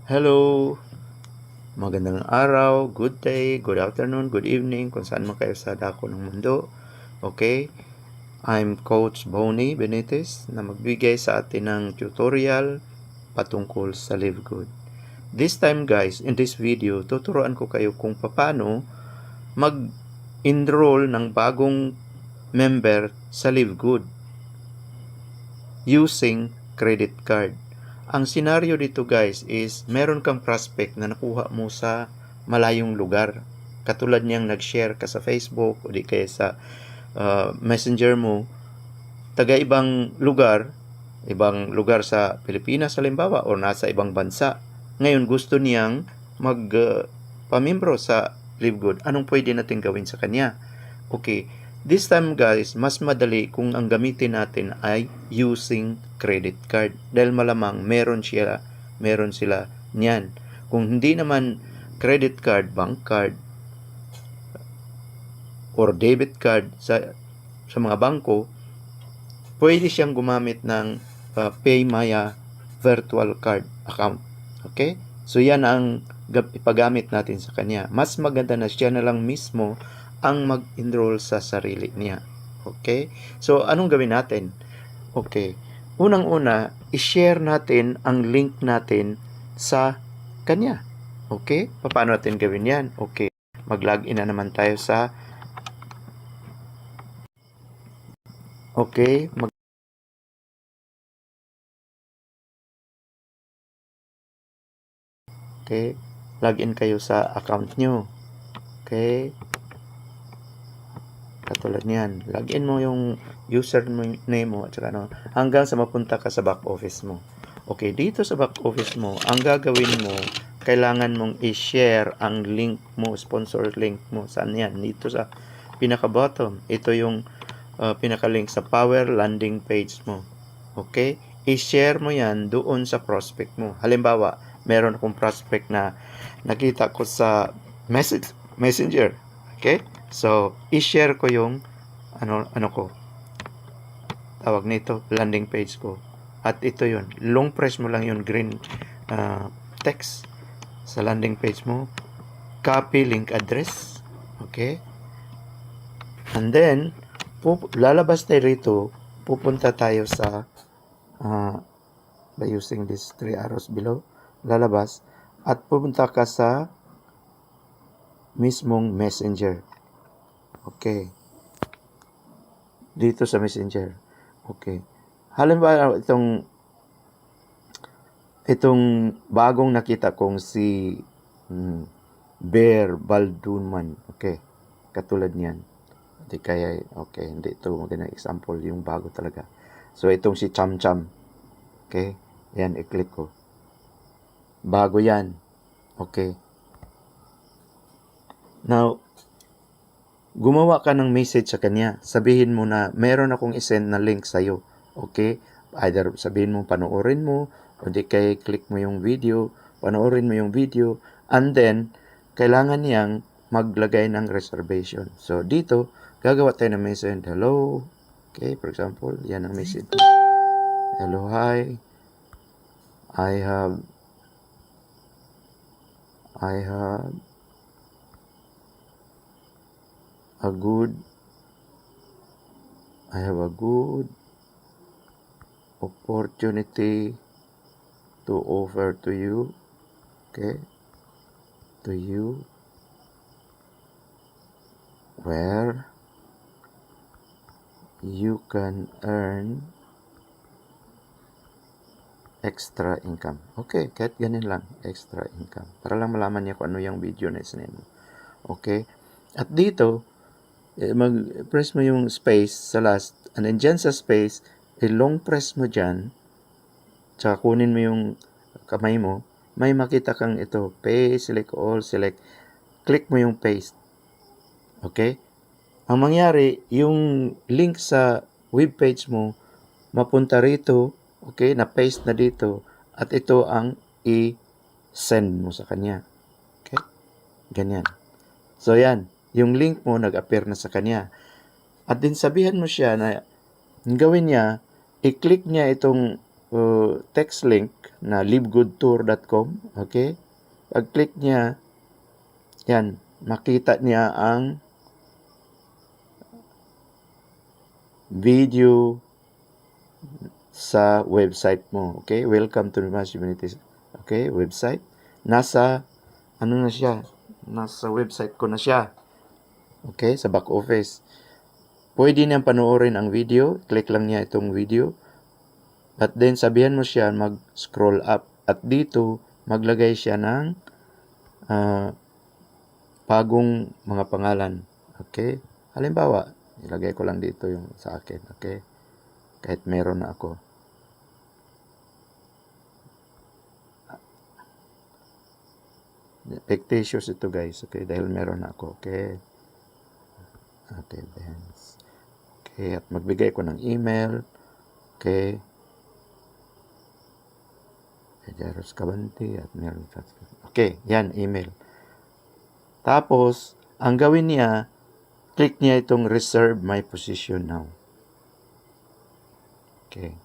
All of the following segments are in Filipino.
Hello, magandang araw, good day, good afternoon, good evening, kung saan man kayo sa dako ng mundo. Okay, I'm Coach Bonnie Benitez na magbigay sa atin ng tutorial patungkol sa Live Good. This time guys, in this video, tuturuan ko kayo kung paano mag-enroll ng bagong member sa Live Good using credit card. Ang senaryo dito guys is meron kang prospect na nakuha mo sa malayong lugar. Katulad niyang nag-share ka sa Facebook o di kaya sa messenger mo, taga ibang lugar sa Pilipinas halimbawa o nasa ibang bansa. Ngayon gusto niyang pamimbro sa Live Good. Anong pwede natin gawin sa kanya? Okay, this time guys, mas madali kung ang gamitin natin ay using credit card. Dahil malamang meron sila niyan. Kung hindi naman credit card, bank card, or debit card sa mga bangko, pwede siyang gumamit ng PayMaya virtual card account. Okay? So yan ang ipagamit natin sa kanya. Mas maganda na siya na lang mismo ang mag-enroll sa sarili niya. Okay? So anong gawin natin? Okay. Unang-una, i-share natin ang link natin sa kanya. Okay? Paano natin gawin yan? Okay. Mag-login na naman tayo sa Okay, login kayo sa account nyo. Okay, katulad niyan. Login mo yung username mo at saka hanggang sa mapunta ka sa back office mo. Okay, dito sa back office mo, ang gagawin mo, kailangan mong i-share ang link mo, sponsor link mo. Saan yan? Dito sa pinaka-bottom. Ito yung pinaka-link sa Power Landing page mo. Okay? I-share mo yan doon sa prospect mo. Halimbawa, meron akong prospect na nakita ko sa messenger. Okay? So, i-share ko yung ano ko. Tawag nito, landing page ko. At ito yun. Long press mo lang yung green text sa landing page mo. Copy link address. Okay? And then, lalabas tayo rito. Pupunta tayo sa by using these 3 arrows below. Lalabas at pupunta ka sa mismong messenger. Okay. Dito sa messenger. Okay. Halimbawa itong bagong nakita kong si Bear Baldunman. Okay. Katulad niyan. Hindi kaya, okay, hindi ito magandang example, yung bago talaga. So itong si Cham Cham. Okay. Yan, i-click ko. Bago yan. Okay. Now, gumawa ka ng message sa kanya. Sabihin mo na, meron akong isend na link sa'yo. Okay? Either sabihin mo, panoorin mo, o di kay click mo yung video, panoorin mo yung video, and then, kailangan niyang maglagay ng reservation. So, dito, gagawa tayo ng message. Hello. Okay, for example, yan ang message. Hello, hi. I have a good opportunity to offer to you, okay, to you, where you can earn extra income. Okay, kahit ganun lang, extra income. Para lang malaman niya kung ano yung video na isinin mo. Okay? At dito, mag-press mo yung space sa last. And then dyan sa space, long press mo dyan. Tsaka kunin mo yung kamay mo. May makita kang ito. Paste, select all, select. Click mo yung paste. Okay? Ang mangyari, yung link sa webpage mo, mapunta rito. Okay, na-paste na dito. At ito ang i-send mo sa kanya. Okay? Ganyan. So, yan. Yung link mo, nag-appear na sa kanya. At din sabihan mo siya na, gawin niya, i-click niya itong text link na livegoodtour.com. Okay? Pag-click niya, yan, makita niya ang video sa website mo. Okay? Welcome to Rimas Humanities. Okay? Website. Nasa website ko na siya. Okay? Sa back office. Pwede niyang panoorin ang video. Click lang niya itong video. At then, sabihan mo siya mag-scroll up. At dito, maglagay siya ng bagong mga pangalan. Okay? Halimbawa, ilagay ko lang dito yung sa akin. Okay? Kahit meron na ako. Fictitious ito guys. Okay? Dahil meron na ako. Okay? Okay, Benz. Okay, at magbigay ko ng email. Okay. Jaros Cabanti at meron. Okay, yan, email. Tapos, ang gawin niya, click niya itong reserve my position now. Okay.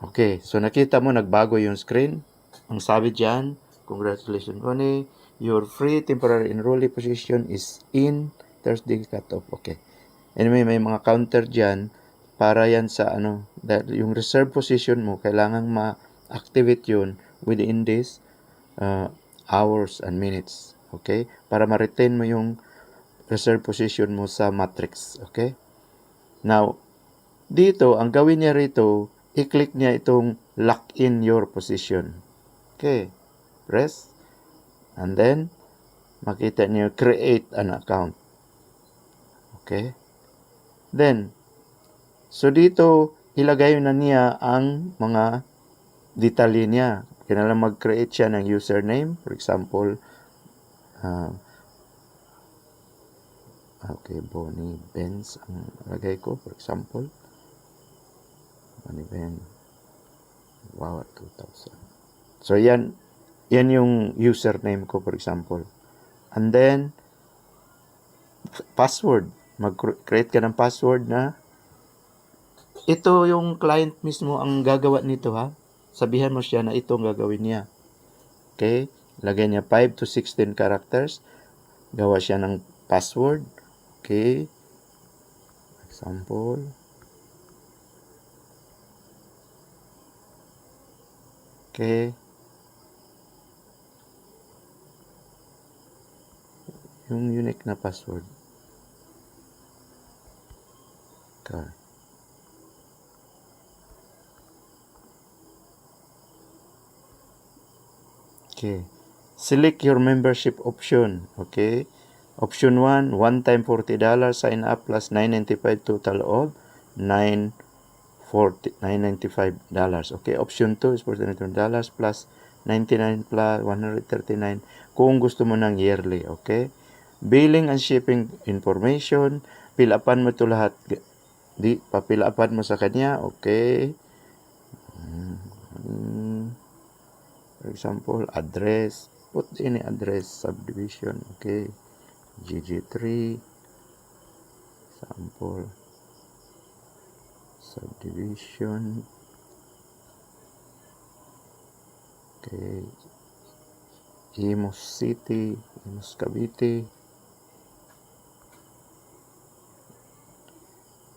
Okay, so nakita mo, nagbago yung screen. Ang sabi dyan, congratulations, Ronnie. Your free temporary enrollee position is in Thursday cutoff. Okay. Anyway, may mga counter dyan para yan sa dahil yung reserve position mo, kailangan ma-activate yun within this hours and minutes. Okay? Para ma-retain mo yung reserve position mo sa matrix. Okay? Now, dito, ang gawin niya rito, i-click niya itong lock in your position. Okay? Press. And then, makita niyo, create an account. Okay? Then, so dito, ilagay na niya ang mga detalye niya. Kailangan mag-create siya ng username. For example, okay, Bonnie Benz ang lagay ko. For example, Bonnie Benz. Wow, 2000. So, yan yung username ko, for example. And then, password. Mag-create ka ng password na ito yung client mismo ang gagawa nito, ha. Sabihan mo siya na ito ang gagawin niya. Okay? Lagay niya 5 to 16 characters. Gawa siya ng password. Okay? Example. Okay? Yung unique na password. Okay. Okay. Select your membership option. Okay. Option 1, one time $40 sign up plus $9.95 total of $9.95. Okay. Option 2 is $49 plus 99 plus 139 kung gusto mo ng yearly. Okay. Billing and shipping information. Pilapan mo ito lahat. Papilapan mo sa kanya. Okay. For example, address. Put any address, subdivision. Okay. GG3. Example. Subdivision. Okay. Imus City. Imus Cavite.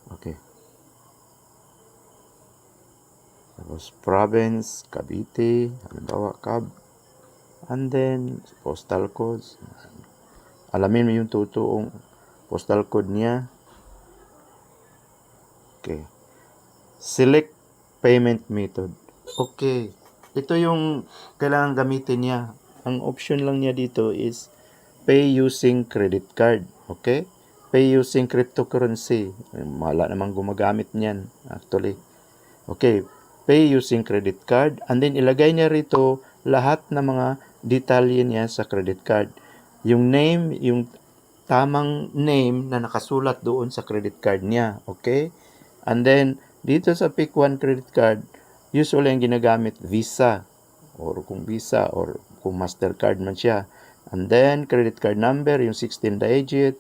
Okay. Tapos province, Cavite, halimbawa Cab. And then postal codes. Alamin mo yung totoong postal code niya. Okay. Select payment method. Okay. Ito yung kailangan gamitin niya. Ang option lang niya dito is pay using credit card. Okay? Pay using cryptocurrency. Wala namang gumagamit niyan actually. Okay. Pay using credit card. And then ilagay niya rito lahat ng mga detalye niya sa credit card. Yung name, yung tamang name na nakasulat doon sa credit card niya. Okay? And then, dito sa Pick One credit card, usually ang ginagamit Visa or kung Mastercard man siya. And then, credit card number, yung 16 digit,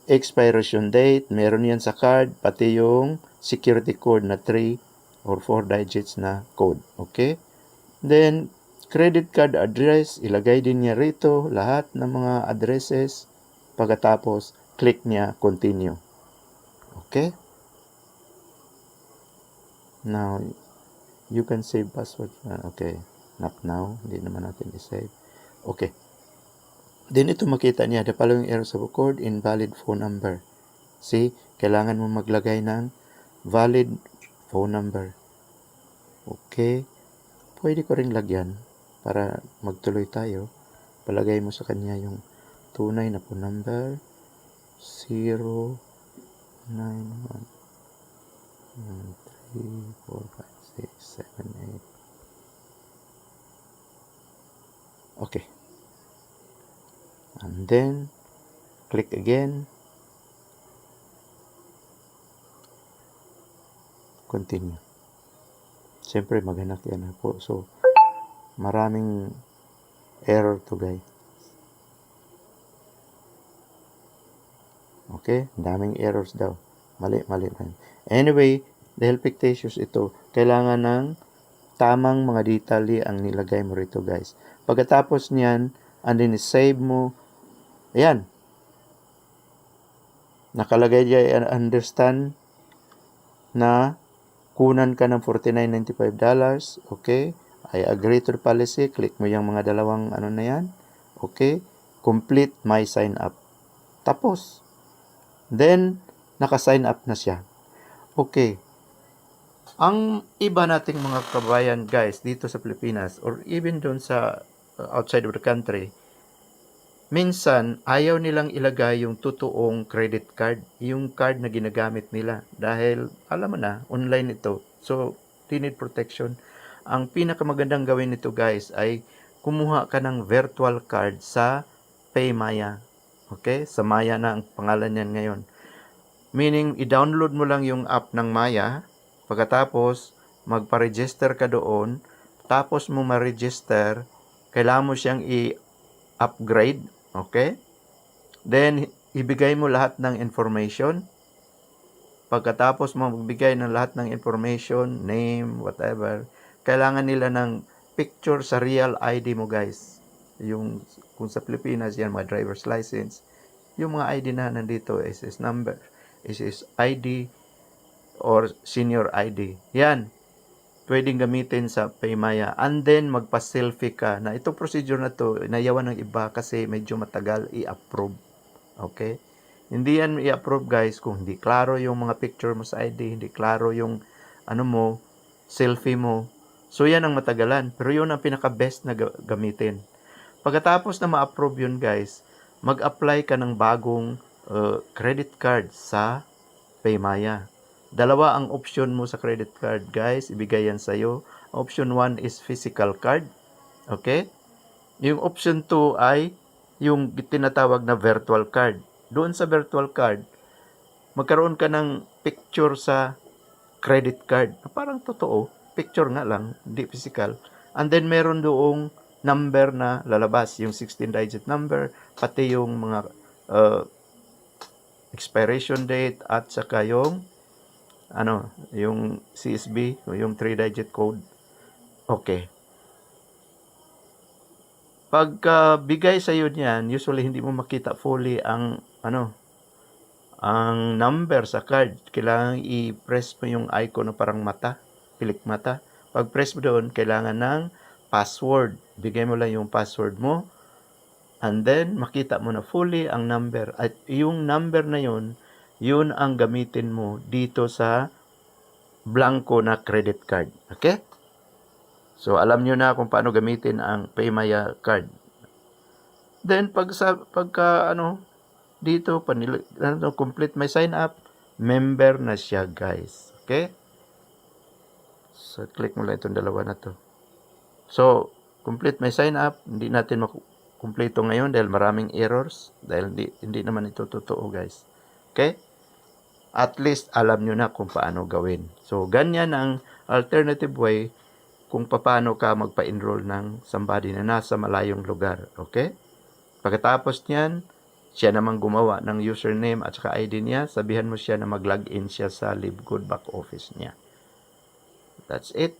expiration date, meron yan sa card, pati yung security code na 3 or 4 digits na code. Okay? Then, credit card address, ilagay din niya rito lahat ng mga addresses. Pagkatapos, click niya continue. Okay? Now, you can save password. Okay. Not now. Hindi naman natin i-save. Okay. Then ito makita niya, the following errors of occurred, invalid phone number. See, kailangan mo maglagay ng valid phone number. Okay. Pwede ko ring lagyan para magtuloy tayo. Palagay mo sa kanya yung tunay na phone number. 091 3, 4, 5, 6, 7, 8. Okay. And then, click again. Continue. Siyempre, maghanap yan po. So, maraming error to guys. Okay? Daming errors daw. Mali. Anyway, dahil fictitious ito, kailangan ng tamang mga detalye ang nilagay mo rito guys. Pagkatapos niyan, and then save mo. Ayan. Nakalagay diyan, understand na kunan ka ng $49.95. Okay. I agree to the policy. Click mo yung mga dalawang ano na yan. Okay. Complete my sign up. Tapos. Then, naka-sign up na siya. Okay. Ang iba nating mga kabayan guys dito sa Pilipinas or even doon sa outside of the country, minsan ayaw nilang ilagay yung totoong credit card, yung card na ginagamit nila dahil alam mo na, online ito. So, they need protection. Ang pinakamagandang gawin nito guys ay kumuha ka ng virtual card sa PayMaya. Okay? Sa Maya na ang pangalan niyan ngayon. Meaning, i-download mo lang yung app ng Maya. Pagkatapos, magpa-register ka doon. Tapos mo ma-register, kailangan mo siyang i-upgrade. Okay? Then, ibigay mo lahat ng information. Pagkatapos mo magbigay ng lahat ng information, name, whatever, kailangan nila ng picture sa real ID mo guys. Yung, kung sa Pilipinas yan, mga driver's license. Yung mga ID na nandito, SS number, SS ID, or senior ID. Yan. Pwedeng gamitin sa PayMaya. And then, magpa-selfie ka. Na itong procedure na to, nayawan ng iba kasi medyo matagal i-approve. Okay? Hindi yan i-approve guys kung hindi klaro yung mga picture mo sa ID, hindi klaro yung ano mo, selfie mo. So, yan ang matagalan. Pero yun ang pinaka-best na gamitin. Pagkatapos na ma-approve yun guys, mag-apply ka ng bagong credit card sa PayMaya. Dalawa ang option mo sa credit card, guys. Ibigay yan sa'yo. Option 1 is physical card. Okay? Yung option 2 ay yung tinatawag na virtual card. Doon sa virtual card, magkaroon ka ng picture sa credit card. Parang totoo. Picture nga lang, hindi physical. And then meron doong number na lalabas. Yung 16-digit number, pati yung mga expiration date at saka yung yung CSB, yung 3-digit code. Okay. Pagka bigay sa iyo niyan, usually hindi mo makita fully ang ang number sa card. Kailangan i-press mo yung icon na parang mata, pilik mata. Pag press mo doon, kailangan ng password. Bigay mo lang yung password mo. And then, makita mo na fully ang number. At yung number na yun ang gamitin mo dito sa blanco na credit card. Okay? So, alam nyo na kung paano gamitin ang PayMaya card. Then, dito, complete my sign up, member na siya, guys. Okay? So, click mo lang itong dalawa na to. So, complete my sign up. Hindi natin makumpleto ngayon dahil maraming errors. Dahil hindi naman ito totoo, guys. Okay? At least alam nyo na kung paano gawin. So, ganyan ang alternative way kung paano ka magpa-enroll ng somebody na nasa malayong lugar. Okay? Pagkatapos niyan, siya naman gumawa ng username at saka ID niya, sabihan mo siya na mag-login siya sa LiveGood back office niya. That's it.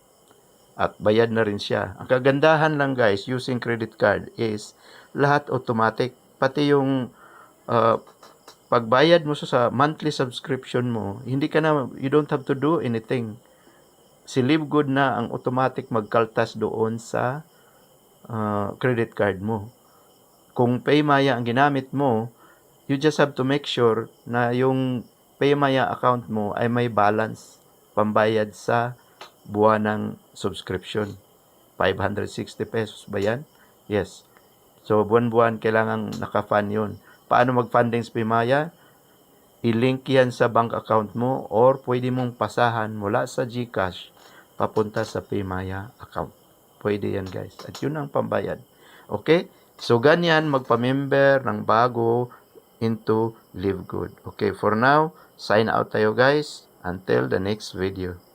At bayad na rin siya. Ang kagandahan lang guys, using credit card is lahat automatic. Pati yung pagbayad mo sa monthly subscription mo, you don't have to do anything. Si LiveGood na ang automatic magkaltas doon sa credit card mo. Kung PayMaya ang ginamit mo, you just have to make sure na yung PayMaya account mo ay may balance pambayad sa buwan ng subscription. 560 pesos ba yan? Yes. So, buwan-buwan kailangan naka-fund yun. Paano mag-funding sa PayMaya? I-link yan sa bank account mo or pwede mong pasahan mula sa GCash papunta sa PayMaya account. Pwede yan guys. At yun ang pambayad. Okay? So, ganyan magpa-member ng bago into LiveGood. Okay, for now, sign out tayo guys. Until the next video.